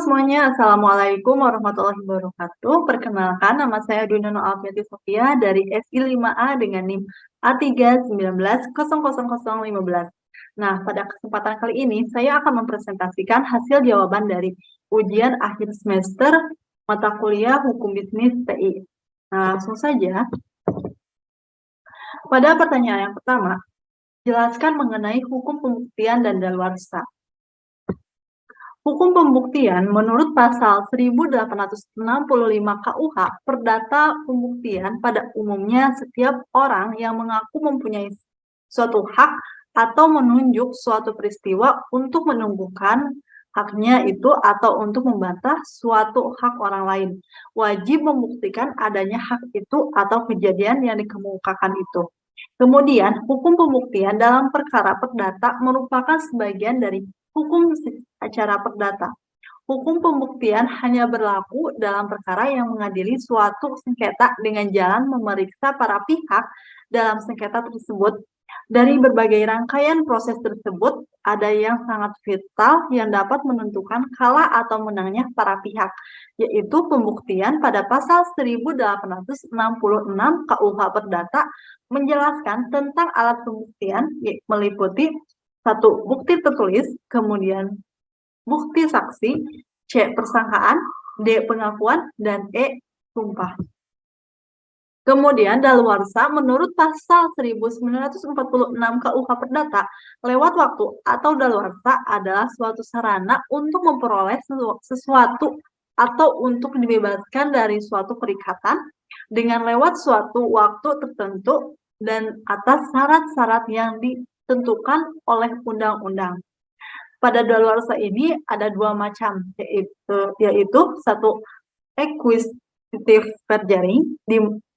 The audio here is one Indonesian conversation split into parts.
semuanya, Assalamualaikum warahmatullahi wabarakatuh. Perkenalkan, nama saya Dunyono Alfiati Sofia dari SI 5A dengan NIM A319000015. Nah, pada kesempatan kali ini, saya akan mempresentasikan hasil jawaban dari ujian akhir semester mata kuliah Hukum Bisnis TI. Nah, langsung saja. Pada pertanyaan yang pertama, jelaskan mengenai hukum pembuktian dan daluarsa. Hukum pembuktian menurut pasal 1865 KUH, perdata pembuktian pada umumnya setiap orang yang mengaku mempunyai suatu hak atau menunjuk suatu peristiwa untuk menunggukan haknya itu atau untuk membantah suatu hak orang lain, wajib membuktikan adanya hak itu atau kejadian yang dikemukakan itu. Kemudian, hukum pembuktian dalam perkara perdata merupakan sebagian dari hukum acara perdata. Hukum pembuktian hanya berlaku dalam perkara yang mengadili suatu sengketa dengan jalan memeriksa para pihak dalam sengketa tersebut. Dari berbagai rangkaian proses tersebut, ada yang sangat vital yang dapat menentukan kalah atau menangnya para pihak, yaitu pembuktian pada pasal 1866 KUH Perdata menjelaskan tentang alat pembuktian, meliputi 1. Bukti tertulis, kemudian bukti saksi, C. Persangkaan, D. Pengakuan, dan E. Sumpah. Kemudian daluarsa menurut pasal 1946 KUH Perdata, lewat waktu atau daluarsa adalah suatu sarana untuk memperoleh sesuatu atau untuk dibebaskan dari suatu perikatan dengan lewat suatu waktu tertentu dan atas syarat-syarat yang ditentukan oleh undang-undang. Pada daluarsa ini ada dua macam, yaitu satu acquisitive perjuring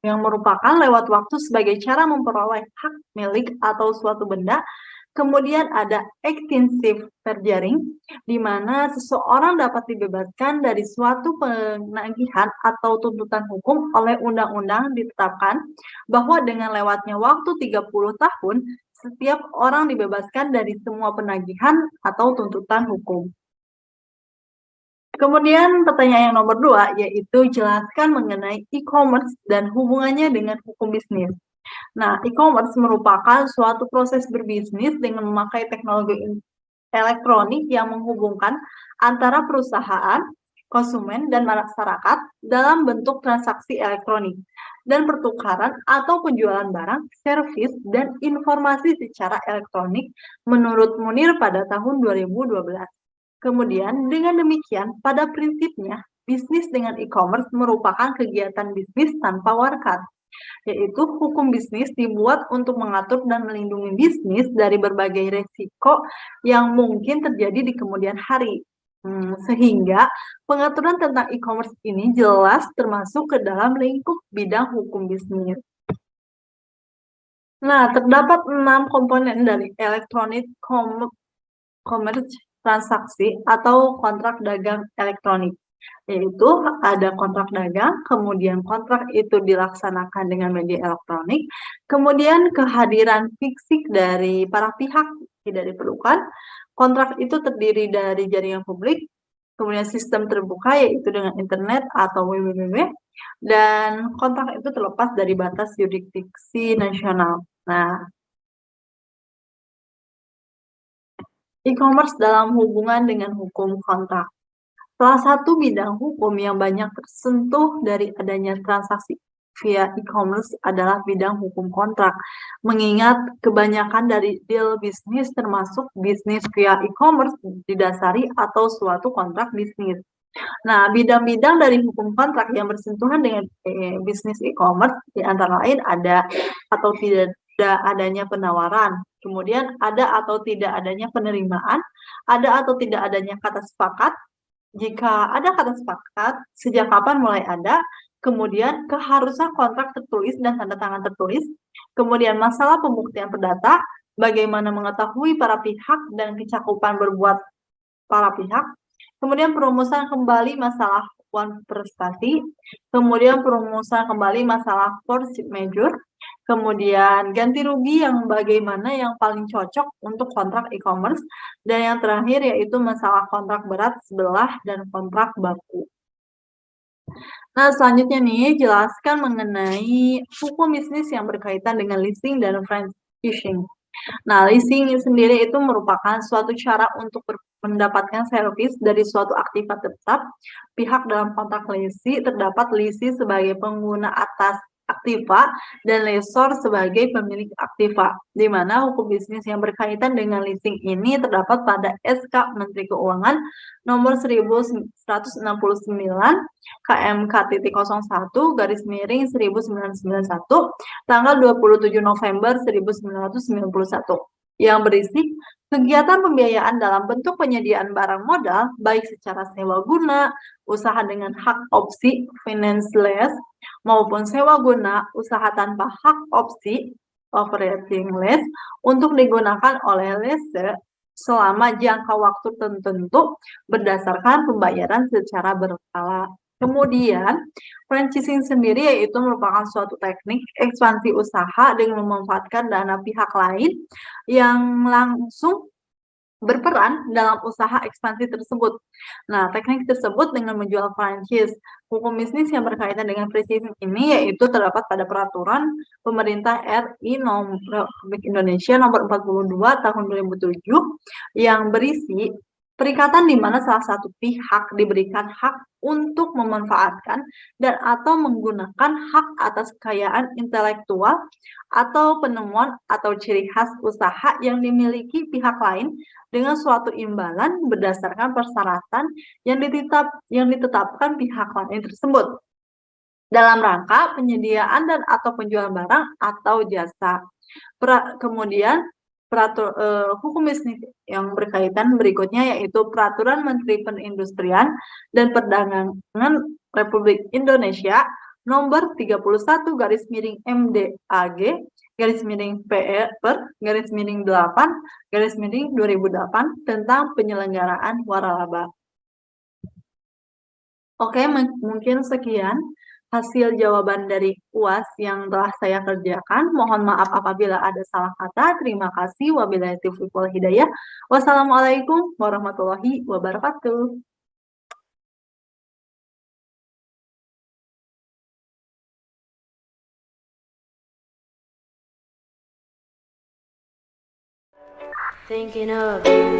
yang merupakan lewat waktu sebagai cara memperoleh hak milik atau suatu benda. Kemudian ada extensive perjuring, di mana seseorang dapat dibebaskan dari suatu penagihan atau tuntutan hukum oleh undang-undang ditetapkan bahwa dengan lewatnya waktu 30 tahun, setiap orang dibebaskan dari semua penagihan atau tuntutan hukum. Kemudian pertanyaan yang nomor 2, yaitu jelaskan mengenai e-commerce dan hubungannya dengan hukum bisnis. Nah, e-commerce merupakan suatu proses berbisnis dengan memakai teknologi elektronik yang menghubungkan antara perusahaan, konsumen, dan masyarakat dalam bentuk transaksi elektronik dan pertukaran atau penjualan barang, servis, dan informasi secara elektronik menurut Munir pada tahun 2012. Kemudian, dengan demikian, pada prinsipnya, bisnis dengan e-commerce merupakan kegiatan bisnis tanpa warat, yaitu hukum bisnis dibuat untuk mengatur dan melindungi bisnis dari berbagai resiko yang mungkin terjadi di kemudian hari. Sehingga pengaturan tentang e-commerce ini jelas termasuk ke dalam lingkup bidang hukum bisnis. Nah, terdapat 6 komponen dari electronic commerce transaksi atau kontrak dagang elektronik, yaitu ada kontrak dagang, kemudian kontrak itu dilaksanakan dengan media elektronik, kemudian kehadiran fisik dari para pihak tidak diperlukan, kontrak itu terdiri dari jaringan publik, kemudian sistem terbuka yaitu dengan internet atau www, dan kontrak itu terlepas dari batas yurisdiksi nasional. Nah, e-commerce dalam hubungan dengan hukum kontrak. Salah satu bidang hukum yang banyak tersentuh dari adanya transaksi via e-commerce adalah bidang hukum kontrak. Mengingat kebanyakan dari deal bisnis termasuk bisnis via e-commerce didasari atau suatu kontrak bisnis. Nah, bidang-bidang dari hukum kontrak yang bersentuhan dengan bisnis e-commerce di antara lain ada atau tidak adanya penawaran, kemudian ada atau tidak adanya penerimaan, ada atau tidak adanya kata sepakat. Jika ada kata sepakat, sejak kapan mulai ada, kemudian keharusan kontrak tertulis dan tanda tangan tertulis, kemudian masalah pembuktian perdata, bagaimana mengetahui para pihak dan kecakupan berbuat para pihak, kemudian perumusan kembali masalah one prestasi, kemudian perumusan kembali masalah force majeure, Kemudian ganti rugi yang bagaimana yang paling cocok untuk kontrak e-commerce, dan yang terakhir yaitu masalah kontrak berat sebelah dan kontrak baku. Nah, selanjutnya nih, jelaskan mengenai hukum bisnis yang berkaitan dengan leasing dan franchising. Nah, leasing sendiri itu merupakan suatu cara untuk mendapatkan servis dari suatu aktiva tetap. Pihak dalam kontrak leasing terdapat leasing sebagai pengguna atas aktiva dan lessor sebagai pemilik aktiva, di mana hukum bisnis yang berkaitan dengan leasing ini terdapat pada SK Menteri Keuangan nomor 1169 KMK.01/1991 tanggal 27 November 1991 yang berisi kegiatan pembiayaan dalam bentuk penyediaan barang modal baik secara sewa guna, usaha dengan hak opsi finance lease maupun sewa guna, usaha tanpa hak opsi operating lease untuk digunakan oleh lessee selama jangka waktu tertentu berdasarkan pembayaran secara berkala. Kemudian, franchising sendiri yaitu merupakan suatu teknik ekspansi usaha dengan memanfaatkan dana pihak lain yang langsung berperan dalam usaha ekspansi tersebut. Nah, teknik tersebut dengan menjual franchise. Hukum bisnis yang berkaitan dengan franchising ini yaitu terdapat pada peraturan pemerintah RI Republik Indonesia nomor 42 tahun 2007 yang berisi perikatan di mana salah satu pihak diberikan hak untuk memanfaatkan dan atau menggunakan hak atas kekayaan intelektual atau penemuan atau ciri khas usaha yang dimiliki pihak lain dengan suatu imbalan berdasarkan persyaratan yang ditetapkan pihak lain tersebut dalam rangka penyediaan dan atau penjualan barang atau jasa. Kemudian hukum bisnis yang berkaitan berikutnya yaitu Peraturan Menteri Perindustrian dan Perdagangan Republik Indonesia nomor 31/MD/AG/PE/8/2008 tentang penyelenggaraan waralaba. Oke, mungkin sekian hasil jawaban dari UAS yang telah saya kerjakan. Mohon maaf apabila ada salah kata. Terima kasih. Wabillahi taufiq wal hidayah. Wassalamualaikum warahmatullahi wabarakatuh. Thinking of you.